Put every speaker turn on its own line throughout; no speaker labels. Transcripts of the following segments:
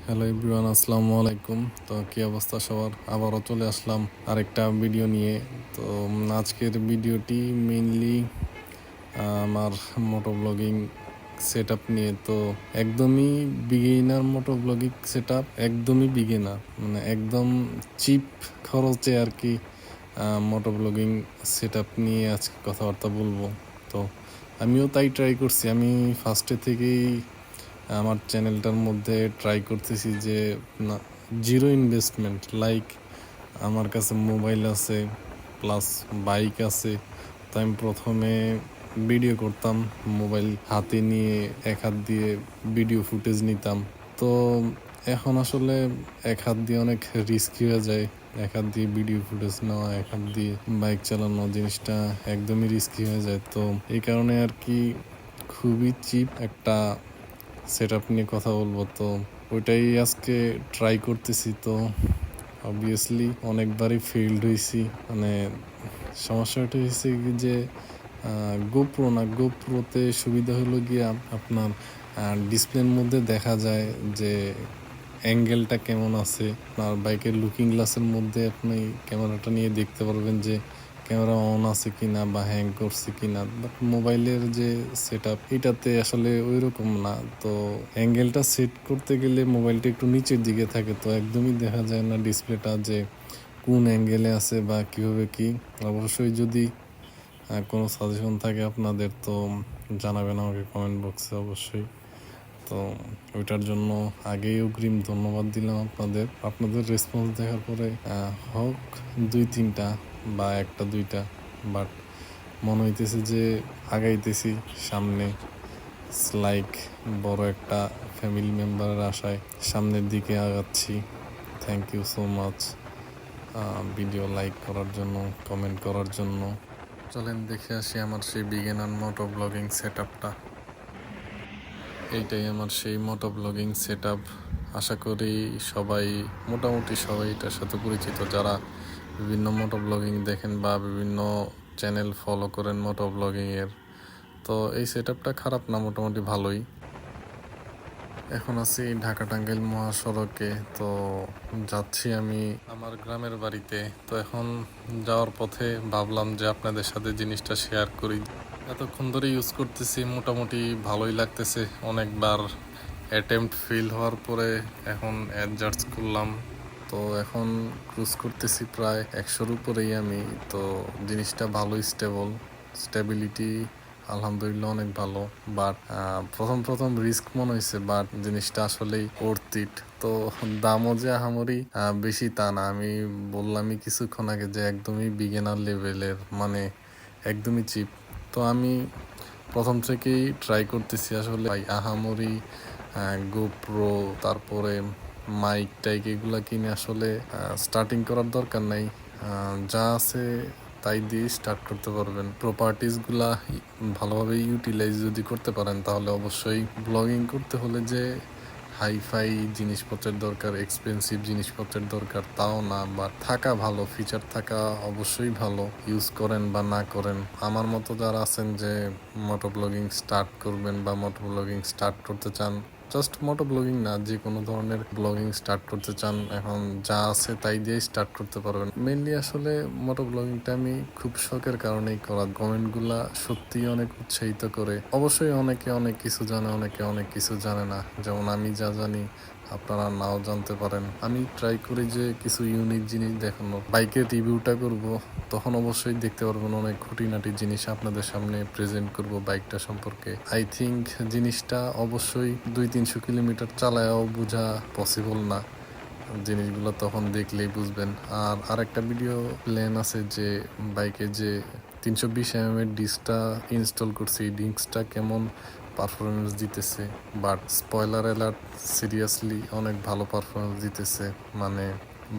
Hello everyone, আসসালামু আলাইকুম। তো কি অবস্থা সবার? আবারও চলে আসলাম আরেকটা ভিডিও নিয়ে। তো আজকের ভিডিওটি মেইনলি আমার মোটো ব্লগিং সেট আপ নিয়ে। তো একদমই বিগিনার মোটো ব্লগিং সেট আপ, একদমই বিগিনার, মানে একদম চিপ খরচে আর কি মোটো ব্লগিং সেট আপ নিয়ে আজকে কথাবার্তা বলবো। তো আমিও তাই ট্রাই করছি। আমি ফার্স্টে থেকেই আমার চ্যানেলটার মধ্যে ট্রাই করতেছি যে না, জিরো ইনভেস্টমেন্ট। লাইক আমার কাছে মোবাইল আছে প্লাস বাইক আছে। তো আমি প্রথমে ভিডিও করতাম মোবাইল হাতে নিয়ে, এক হাত দিয়ে ভিডিও ফুটেজ নিতাম। তো এখন আসলে এক হাত দিয়ে অনেক রিস্কি হয়ে যায়। এক হাত দিয়ে ভিডিও ফুটেজ নেওয়া, এক হাত দিয়ে বাইক চালানো, জিনিসটা একদমই রিস্কি হয়ে যায়। তো এই কারণে আর কি খুবই চিপ একটা সেট আপ নিয়ে কথা বলবো। তো ওইটাই আজকে ট্রাই করতেছি। তো অবভিয়াসলি অনেকবারই ফেইল্ড হয়েছি। মানে সমস্যাটা হয়েছে কি যে গোপ্রোতে সুবিধা হলো গিয়া আপনার ডিসপ্লের মধ্যে দেখা যায় যে অ্যাঙ্গেলটা কেমন আছে। আপনার বাইকের লুকিং গ্লাসের মধ্যে আপনি ক্যামেরাটা নিয়ে দেখতে পারবেন যে ক্যামেরা অন আছে কিনা বা হ্যাং করছে কিনা। বাট মোবাইলের যে সেট আপ, এটাতে আসলে ওই রকম না। তো অ্যাঙ্গেলটা সেট করতে গেলে মোবাইলটা একটু নিচের দিকে থাকে, তো একদমই দেখা যায় না ডিসপ্লেটা যে কোন অ্যাঙ্গেলে আছে বা কীভাবে কি। অবশ্যই যদি কোনো সাজেশন থাকে আপনাদের তো জানাবেন আমাকে কমেন্ট বক্সে অবশ্যই। তো ওইটার জন্য আগেই অগ্রিম ধন্যবাদ দিলাম আপনাদের। আপনাদের রেসপন্স দেখার পরে হোক 2-3টা বা 1-2টা, বাট মনে হইতেছে যে আগাইতেছি সামনে। লাইক বড় একটা ফ্যামিলি মেম্বারের আশায় সামনের দিকে আগাচ্ছি। Thank you so much video like করার জন্য, কমেন্ট করার জন্য। চলেন দেখে আসি আমার সেই বিগিনার মোটো ব্লগিং সেট আপটা। এইটাই আমার সেই মোটো ব্লগিং সেট আপ। আশা করি সবাই, মোটামুটি সবাই এটার সাথে পরিচিত, যারা বিভিন্ন মোটো ব্লগিং দেখেন বা বিভিন্ন চ্যানেল ফলো করেন মোটো ব্লগিংয়ের। তো এই সেট আপটা খারাপ না, মোটামুটি ভালোই। এখন আছি ঢাকা টাঙ্গাইল মহাসড়কে। তো যাচ্ছি আমি আমার গ্রামের বাড়িতে। তো এখন যাওয়ার পথে ভাবলাম যে আপনাদের সাথে জিনিসটা শেয়ার করি। এতক্ষণ ধরে ইউজ করতেছি, মোটামুটি ভালোই লাগতেছে। অনেকবার অ্যাটেম্পট ফেল হওয়ার পরে এখন অ্যাডজাস্ট করলাম। তো এখন ক্রুজ করতেছি প্রায় 100-র উপরেই আমি। তো জিনিসটা ভালোই স্টেবিলিটি আলহামদুলিল্লাহ অনেক ভালো। বাট প্রথম রিস্ক মনে হয়েছে, বাট জিনিসটা আসলেই ওর্থ ইট। তো দামও যে আহামরি বেশি তা না। আমি বললামই কিছুক্ষণ আগে যে একদমই বিগিনার লেভেলের, মানে একদমই চিপ। তো আমি প্রথম থেকেই ট্রাই করতেছি আসলে আহামরি গোপ্রো, তারপরে মাইক টাইক এগুলা কিনে আসলে স্টার্টিং করার দরকার নাই। যা আছে তাই দিয়ে স্টার্ট করতে পারবেন। প্রপার্টিসগুলা ভালোভাবে ইউটিলাইজ যদি করতে পারেন তাহলে অবশ্যই ব্লগিং করতে হলে যে হাইফাই জিনিসপত্রের দরকার, এক্সপেন্সিভ জিনিসপত্রের দরকার তাও না, বা থাকা ভালো, ফিচার থাকা অবশ্যই ভালো। ইউজ করেন বা না করেন, আমার মতো যারা আছেন যে মোটো ব্লগিং স্টার্ট করবেন বা মোটো ব্লগিং স্টার্ট করতে চান, জাস্ট মোটো ব্লগিং না, যে কোনো ধরনের ব্লগিং স্টার্ট করতে চান, এখন যা আছে তাই দিয়ে স্টার্ট করতে পারবেন। মেনলি আসলে মোটো ব্লগিংটা আমি খুব শখের কারণেই করা। কমেন্টগুলা সত্যিই অনেক উৎসাহিত করে। অবশ্যই অনেকে অনেক কিছু জানে, অনেকে অনেক কিছু জানে না। যেমন আমি যা জানি আপনারা নাও জানতে পারেন। আমি ট্রাই করি যে কিছু ইউনিক জিনিস দেখানোর। বাইকের রিভিউটা করব, তখন অবশ্যই দেখতে পারবেন অনেক খুঁটিনাটি জিনিস আপনাদের সামনে প্রেজেন্ট করব বাইকটা সম্পর্কে। আই থিঙ্ক জিনিসটা অবশ্যই 200-300 কিলোমিটার চালায়াও বোঝা পসিবল না। জিনিসগুলো তখন দেখলেই বুঝবেন। আর আরেকটা ভিডিও প্ল্যান আছে যে বাইকে যে 320 mm এর ডিস্কটা ইনস্টল করছি, এই ডিস্কটা কেমন পারফরমেন্স দিতেছে। বাট স্পয়লার অ্যালার্ট, সিরিয়াসলি অনেক ভালো পারফরমেন্স দিতেছে। মানে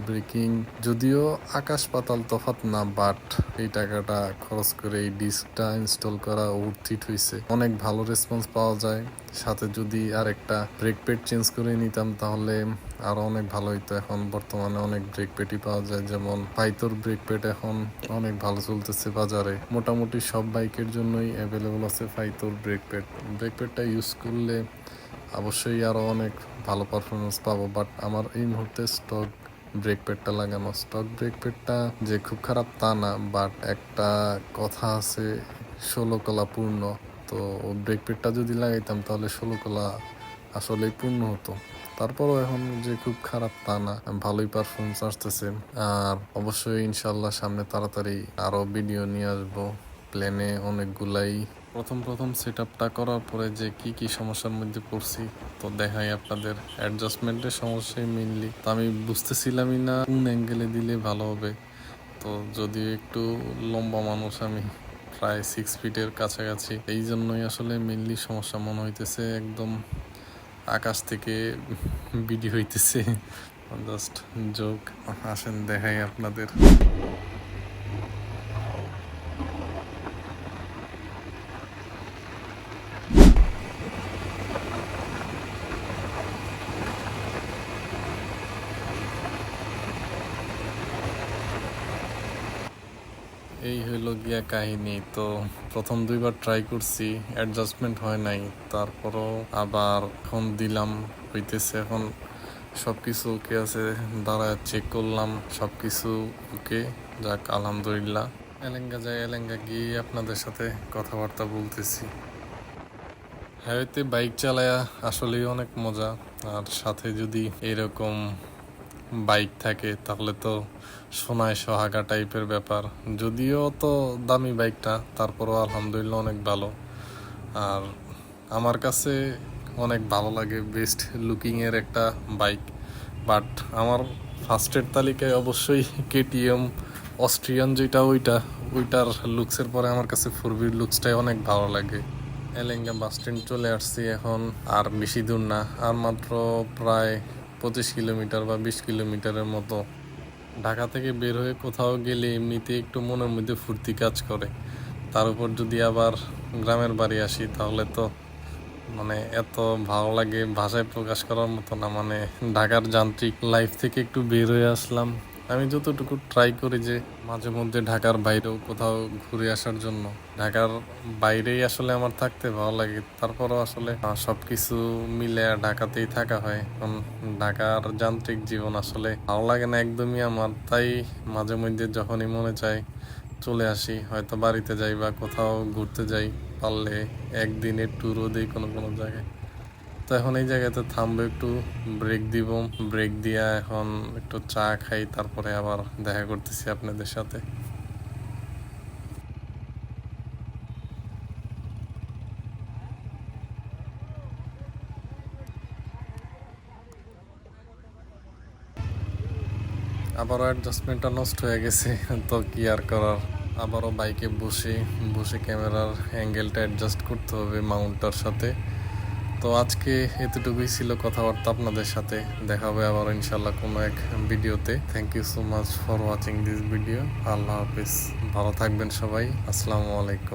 ব্রেকিং যদিও আকাশ পাতাল তফাৎ না, বাট এই টাকাটা খরচ করে এই ডিস্কটা ইনস্টল করা উর্থিট হয়েছে। অনেক ভালো রেসপন্স পাওয়া যায়। সাথে যদি আর একটা ব্রেক প্যাড চেঞ্জ করে নিতাম তাহলে আরো অনেক ভালো হইতো। এখন বর্তমানে অনেক ব্রেক প্যাডই পাওয়া যায়, যেমন ফাইতোর ব্রেক প্যাড এখন অনেক ভালো চলতেছে বাজারে। মোটামুটি সব বাইকের জন্যই অ্যাভেলেবল আছে ফাইতোর ব্রেক প্যাড। ব্রেক প্যাডটা ইউজ করলে অবশ্যই আরও অনেক ভালো পারফরমেন্স পাবো, বাট আমার এই মুহূর্তে স্টক ব্রেক প্যাডটা লাগানো। স্টক ব্রেক প্যাডটা যে খুব খারাপ তা না, বাট একটা কথা আছে 16 কলা পূর্ণ। তো ব্রেক প্যাডটা যদি লাগাইতাম তাহলে 16 কলা আসলেই পূর্ণ হতো। তারপরও এখন যে খুব খারাপ তা না, ভালোই পারফরমেন্স আসতেছে। আর অবশ্যই ইনশাল্লাহ সামনে তাড়াতাড়ি আরও ভিডিও নিয়ে আসবো। প্ল্যানে অনেকগুলাই। প্রথম সেট আপটা করার পরে যে কি কি সমস্যার মধ্যে পড়ছি তো দেখাই আপনাদের। অ্যাডজাস্টমেন্টের সমস্যাই মেইনলি। তো আমি বুঝতেছিলামই না কোন অ্যাঙ্গেলে দিলে ভালো হবে। তো যদিও একটু লম্বা মানুষ আমি, প্রায় 6 ফিটের কাছাকাছি, এই জন্যই আসলে মেইনলি সমস্যা মনে হইতেছে। একদম আকাশ থেকে ভিডিও হইতেছে, জাস্ট জোক। আসেন দেখাই আপনাদের। এই হইল গিয়া কাহিনী। তো প্রথম 2বার ট্রাই করছি, অ্যাডজাস্টমেন্ট হয় নাই। তারপরও আবার এখন দিলাম, হইতেছে। এখন সব কিছু ওকে আছে, দাঁড়ায় চেক করলাম, সব কিছু ওকে। যাক আলহামদুলিল্লাহ। এলেঙ্গা গিয়ে আপনাদের সাথে কথাবার্তা বলতেছি। হাইওয়েতে বাইক চালায়া আসলেই অনেক মজা। আর সাথে যদি এরকম বাইক থাকে তাহলে তো সোনায় সোহাগা টাইপের ব্যাপার। যদিও তো দামি বাইকটা, তারপরও আলহামদুলিল্লাহ অনেক ভালো। আর আমার কাছে অনেক ভালো লাগে, বেস্ট লুকিংয়ের একটা বাইক। বাট আমার ফার্স্টের তালিকায় অবশ্যই কেটিএম অস্ট্রিয়ান, যেটা ওইটার লুকসের পরে আমার কাছে 4Bর লুকসটাই অনেক ভালো লাগে। এলেঙ্গা বাস স্ট্যান্ড চলে আসছি এখন। আর বেশি দূর না, আর মাত্র প্রায় 25 কিলোমিটার বা 20 কিলোমিটারের মতো। ঢাকা থেকে বের হয়ে কোথাও গেলে এমনিতে একটু মনের মধ্যে ফুর্তি কাজ করে। তার উপর যদি আবার গ্রামের বাড়ি আসি তাহলে তো মানে এত ভালো লাগে, ভাষায় প্রকাশ করার মতো না। মানে ঢাকার যান্ত্রিক লাইফ থেকে একটু বের হয়ে আসলাম। আমি যতটুকু ট্রাই করি যে মাঝে মধ্যে ঢাকার বাইরেও কোথাও ঘুরে আসার জন্য। ঢাকার বাইরেই আসলে আমার থাকতে ভালো লাগে। তারপরও আসলে সবকিছু মিলে ঢাকাতেই থাকা হয়। এখন ঢাকার যান্ত্রিক জীবন আসলে ভালো লাগে না একদমই আমার। তাই মাঝে মধ্যে যখনই মনে চায় চলে আসি, হয়তো বাড়িতে যাই বা কোথাও ঘুরতে যাই, পারলে একদিনের ট্যুরও দিই কোনো কোনো জায়গায়। তো এখন এই জায়গাতে থামবো, একটু ব্রেক দিব। ব্রেক দিয়া এখন একটু চা খাই, তারপরে আবার দেখা করতেছি আপনাদের সাথে। আবারও অ্যাডজাস্টমেন্টটা নষ্ট হয়ে গেছে, তো কি আর করার। আবারও বাইকে বসে বসে ক্যামেরার অ্যাঙ্গেলটা অ্যাডজাস্ট করতে হবে মাউন্টটার সাথে। তো আজকে এতটুকুই ছিল কথাবার্তা আপনাদের সাথে। দেখা হবে আবার ইনশাল্লাহ কোনো এক ভিডিওতে। Thank you so much for watching this video. Allah হাফিজ, ভালো থাকবেন সবাই। আসসালামু আলাইকুম।